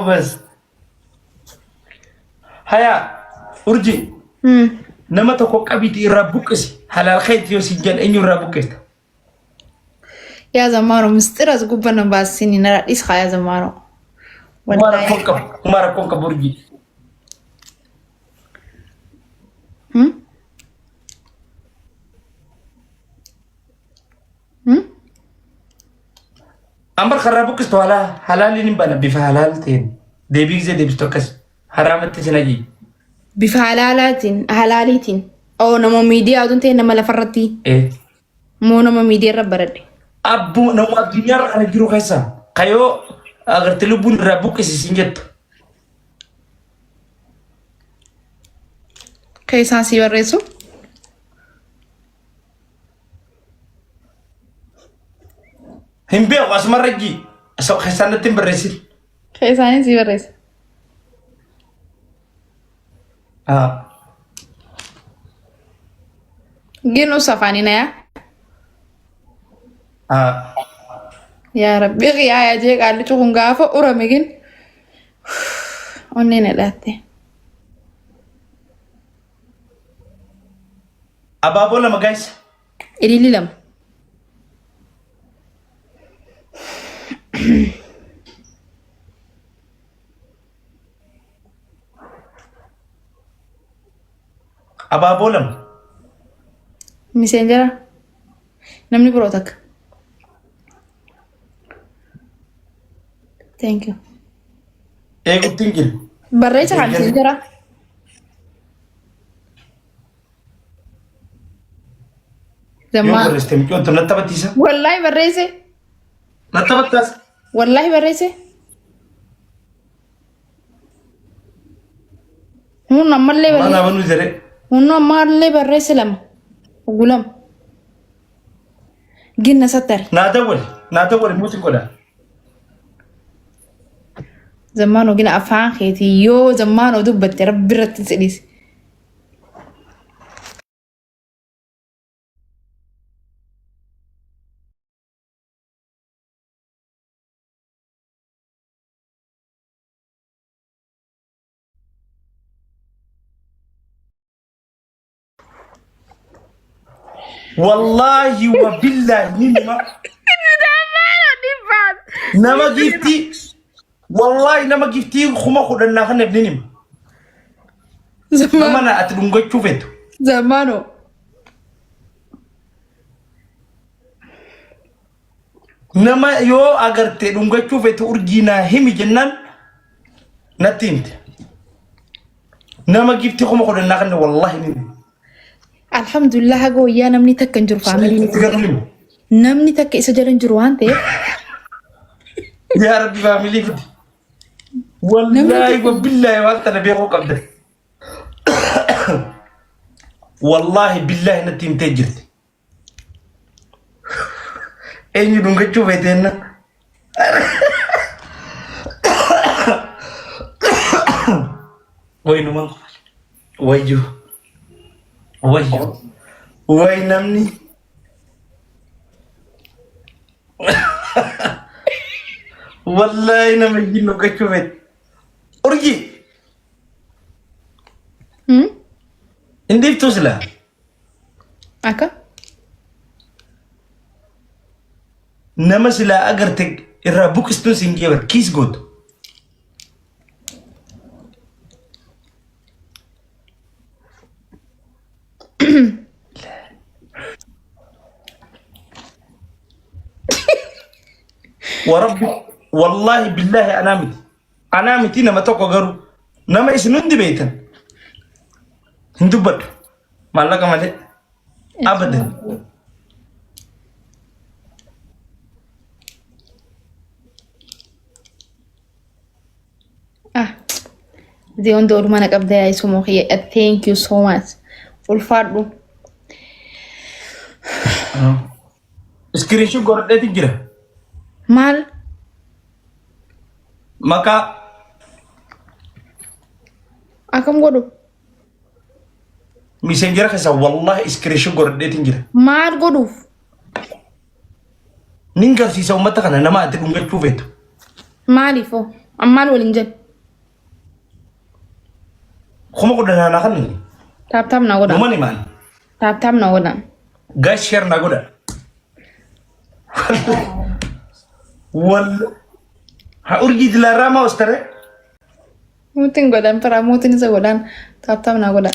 بس هيا أرجي نما تكوك أبيتي ربكس حلال خيط يوسجل إني ربكس يا زمانو مسترز قبنا باسيني نرى إسخا يا زمانو مارا كونك برجي أمر خرابكس تولا حلال نبلا بفحلال تين دبيك زي دبستوكس حرامت تسنجي حلاليتين أو نمو ميديا أدون تين نما لفرتي إيه مو نمو ميديا ربردي أبو نوع الدنيا أنا جرو خيسا كيو أغر تلوبون ربكس سنجت كيسان سي بريسو هم بيو أسمر رجي أسوق خيسان نتم برسل كيسان سي بريسو جينو صفاني نيا يا ربي يا جيك قال لي تكون غافه اوراميجين ونين داتي أبابو لما جايس إلي لم أبابو لما ميسنجر نمني بروتك ثانك يو إيه قلت تنجل بريتك على ميسنجر يوم برستم يوم تنتبتيسا والله بريسه نتبتاس والله بريسه هو نمر لي ما أنا بريسه بنو زري هو نمر لي بريسه لم وقولم جينا ستر نادول موسى كولا زمانو جينا أفعان خيتي يو زمانو دبت ربي رتسليس والله وبالله نما جفتي والله نما جفتي خما خدنا خنا بنيم نما أنا أتلونج شوفته زمانو نما يو أجر تلونج شوفته أرجينا هم جنان نتيمت نما جفتي خما خدنا خنا والله نيم الحمد لله هاجو يا نمني تك نجر فاميلي نمني تك إسجل نجر أنت يا ربي فاميلي كده والله وبالله وقت أنا بيروق أبدا والله بالله نتيم تجرد أين يدونك تشوف هنا وين من ويجو وين نمني والله أنا مجنون كشوفت أرجي إندي بتوصله أكا نما سلا أجرتك الرابوك استوسينجي كيس جود وربي والله بالله أنا متي نما توقع غرو نما يسنون دي بيتن هندوبر مالك مالك أبدا دي on دور ما نقبل يا سمو خي thank you so much والفرد سكرين شو قرأت تجرا مال maka أكم قدو messenger kasa والله screenshot gorde tingira مال قدو ningal si sa umata kana nama ate dunga chuveto مالي فو ammaal waliin jedhu kuma kudhan ana kan ni taaptaap na godha dumani man taaptaap na godha guys share na goda wal ha urgi dilarama ostare mutin godhan para mutin isa godhan taaptaap na godha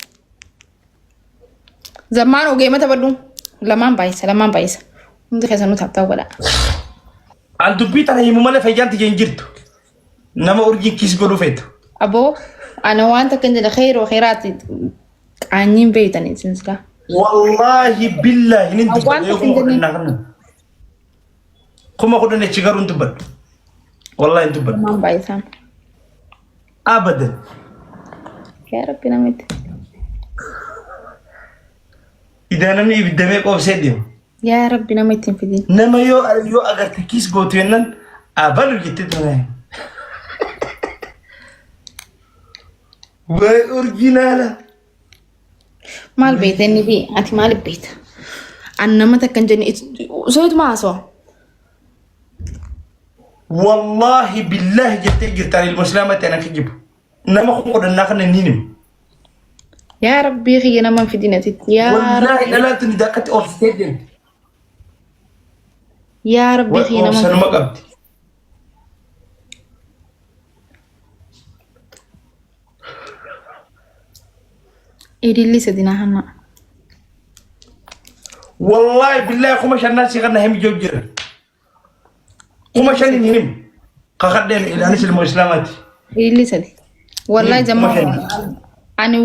zammaan ogee mata baddu lamaan baay'isa hundi keessanuu taaptaap godha an dubbii tana himu malee fayyaanti jeen jirtu nama urgiin kiis godhu feetu aboo ana waan takka hin jedhe khayroo khayraati qaanyiin beeytanii sinsila wallahi billahi nin Awwaan dubbii takka hin jenne. kuma kudhan echi garuu dubbadhu wallahi dubbadhu lamaan baay'isaan abadan yaa rabbi namitti idaanamni ibiddamee qoobsee deema yaa rabbi nama ittiin fidin nama yoo agarte kiis gootu yennan abalu jettee tana way originaala maal beeyta inni fi ati maaliif beeyta an nama takka hin jenne sootuma haasoo wallahi billahi jettee jirtaan ilmusliimatti ana kijibu nama kun qodannaa kana ninim yaa rabbii kiyya nama hin fidin ati yaa wallahi dhalaatu ni dakkatti oolsitee deemti rabbii kiyya nama hin sanuma qabdi idilli sadina hanna wallahi billahi kuma shannaa si kana hemi jojjira kuma shani ninim kakaddeem ilaanis ilmusliimatti idilli sadi wallahi jammaa ani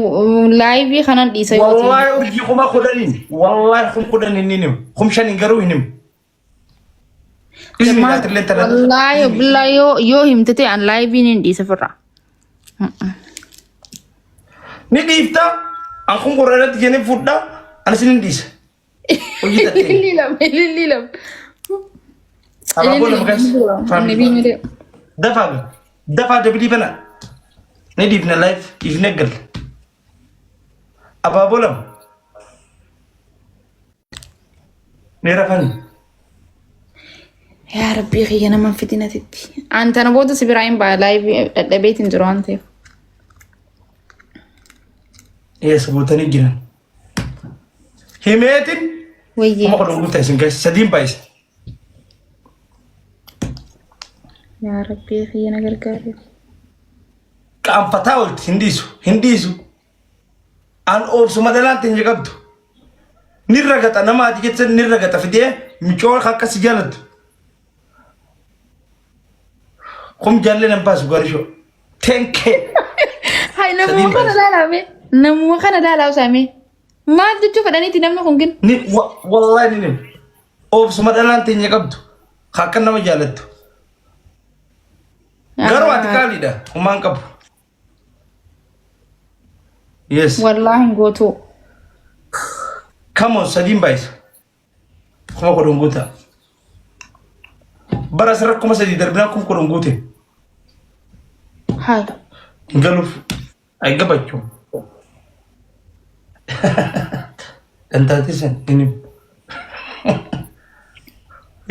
live kanan dhiisa yoo wallahi urji kuma kudanin wallahi kum kudanin ninim kum shani garuu hinim wallahi billahi yoo himtate an live nin dhiisa firra ni dhiifta an kun qorreeratti jenne fudha an sinin dhiisa hojii tattee lilam abaaboo lama gas family dafaa dabdii bana ni dhiifna live dhiifne gal abaaboo lama ni rafani yaa rabbii kiyya nama hin fidin atitti an tana booda sibiraayin baa live dhadhabeetiin jiru waan ta'eef sabootanii jiran himeetin wayyee kuma kudhan guutaa isin gaasi sadiin baay'isa yaa rabbii kiyya na gargaare qaanfataa olti hindiisu an oobsu madalaan teenye qabdu nirra gaxa nama ati jettan nirra gaxa fidee michoo akkasi jaalattu kum jaalle nan baasu garishoo tenkee hai namuma kana laalame namuma kana laalaa usaame maal jechuu fedhaniiti namni kun gin ni wallahi ni oobsu madalaan teenye qabdu akka nama jaalattu garuu ati qaaliidha humaan qabu yes wallahi gootu come on sadiin baay'isa kuma kudhan guutaa bara asirra kuma sadii darbinaa kuma kudhan guute hai galuuf ay gabachuun dantaatisan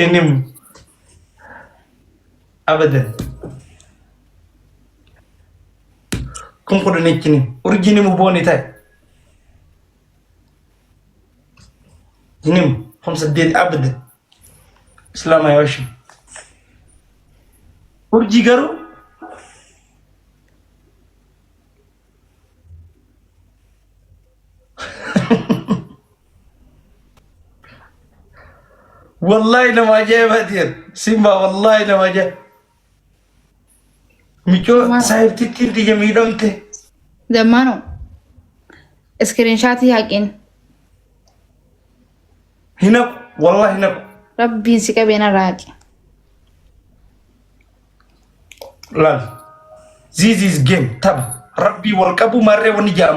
inim abadan kun kudhan echini urjini mu booni tae inim kum saddeet abadan islaama yooshi urji garuu والله لما جاي بدير سيمبا والله لما جاي ميكو صاحب تكين دي جميلة انت zammaanu iskiriinshaatii haqin هنا والله هنا rabbiin si qabeena raaqi لا زيز جيم تبا ربي والقبو مرة ونجام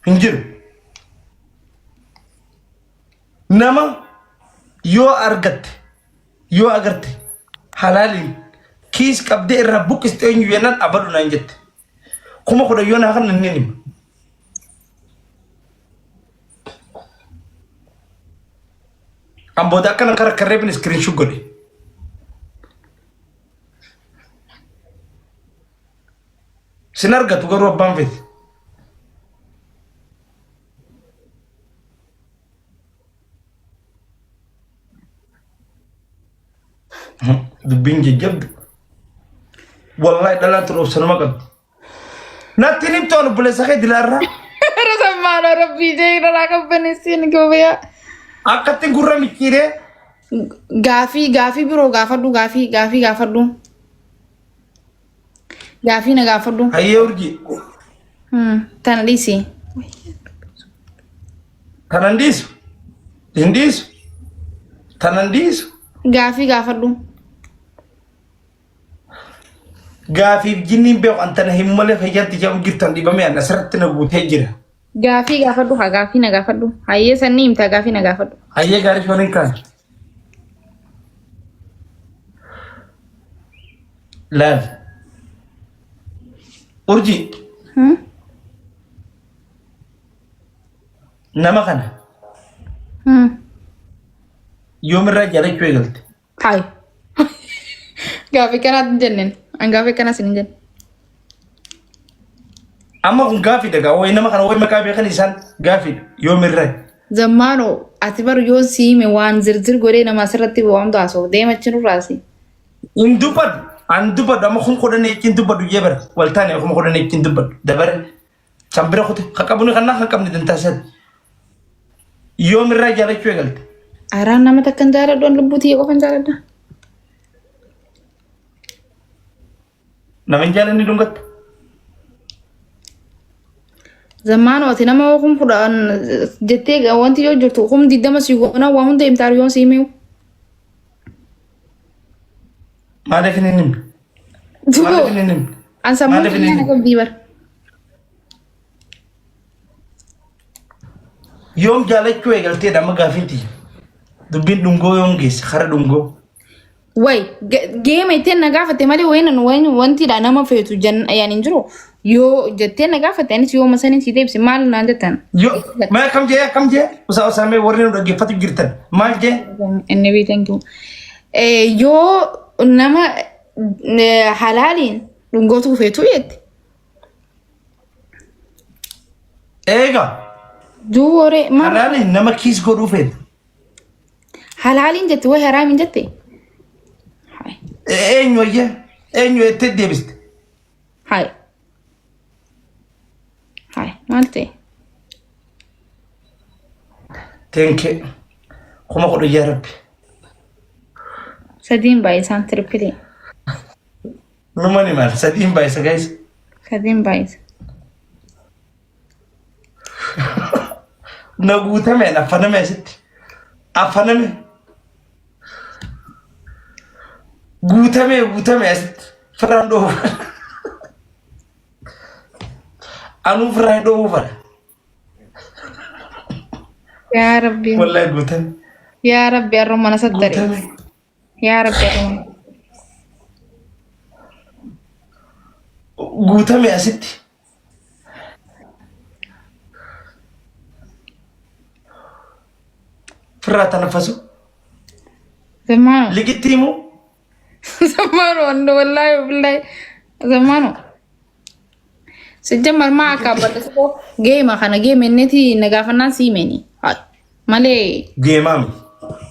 هنجر نما يو أرغت حلالي كيس كبدي ربك استوين يونان أبدو نانجت كما خدا يونا خان ننيم أم بودا كان كربين سكرين شو قولي سنرقة وقروا بانفيت دبين جد والله لا تروح سنة ما قد ناتني بتوع بوليس أخي دلارا رسمانا ربي جاي راكب بنسين كوبيا أكتر قرر مكيرة غافي برو غافدو غافدو غافي نغافدو هيا ورجي تناليسي تننديس غافي غافدو غافي جنين بيو أنت نهم ماله فيجان تجاو جرتان دي بمي أنا سرت نبوت هجرة غافي غافدو غافي نغافدو هيا سنيم تا غافي نغافدو هيا غاري شونين كان لا ورجي نما كان يوم الرجال يجي قلت هاي غافي كانت جنن ان غافي كانت سنجن أما غافي دكا وإنما كان وين مكابي خليسان غافي يوم الرجال زمانو اتبر يو سيمي وان زرزر غوري نما سرتي وام داسو ديمچنو راسي Andubad ama khum khoda ne kin dubad yeber waltani khum khoda ne kin dubad dabar chambira khote khakabuni khanna khakam ni dentasad yom rajala chwegal aran nama takkan jara don lebuti ko fan jara da namen jala ni dungat zamano ati nama khum khoda jette ga wanti yo jortu khum didama si gona wa hunde imtar yo simi ma definin an samu ne ko bibar yom jala chwegal te dama gafinti dubin dungo yom gis khara dungo way game ite na gafate mali wayna no wayna wanti da nama fetu jan yani njuro yo jette na gafate ani yo masani ti debsi mal na ndatan yo ma kam je usa me warne do ge fatu girtan mal je annabi thank you yo nama halalin dungotu fetu yet ega duore ma halalin nama kis go rufet halalin jette way haramin jette enyo te debist hay malte tenke kuma ko do yarabbi sadin bay san triple no money man sadin bay sa guys sadin bay naguta me na fana me sit afana me gutame sit frando anu frando over ya rabbi wallahi gutame ya rabbi arromana saddari gutame ya rabbi arromana gutame sit frata nafasu zamano ligitimu zamano ando wallahi billahi zamano sejamar ma ka bada so game khana game neti nagafana simeni hay male gemami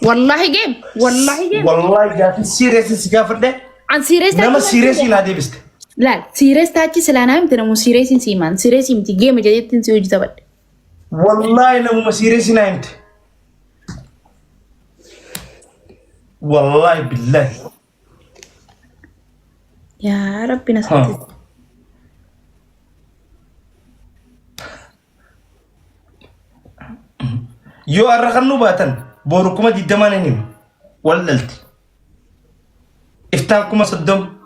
wallahi game wallahi gafi serious sigafde an serious nama serious ina debist la serious tachi selana imte namu serious siman serious imti game jayetin si uji tabad wallahi namu serious ina imte wallahi billahi ya rabbi nasati yo arrakhannu batan boru kuma didamane nim wallalti iftaan kuma saddom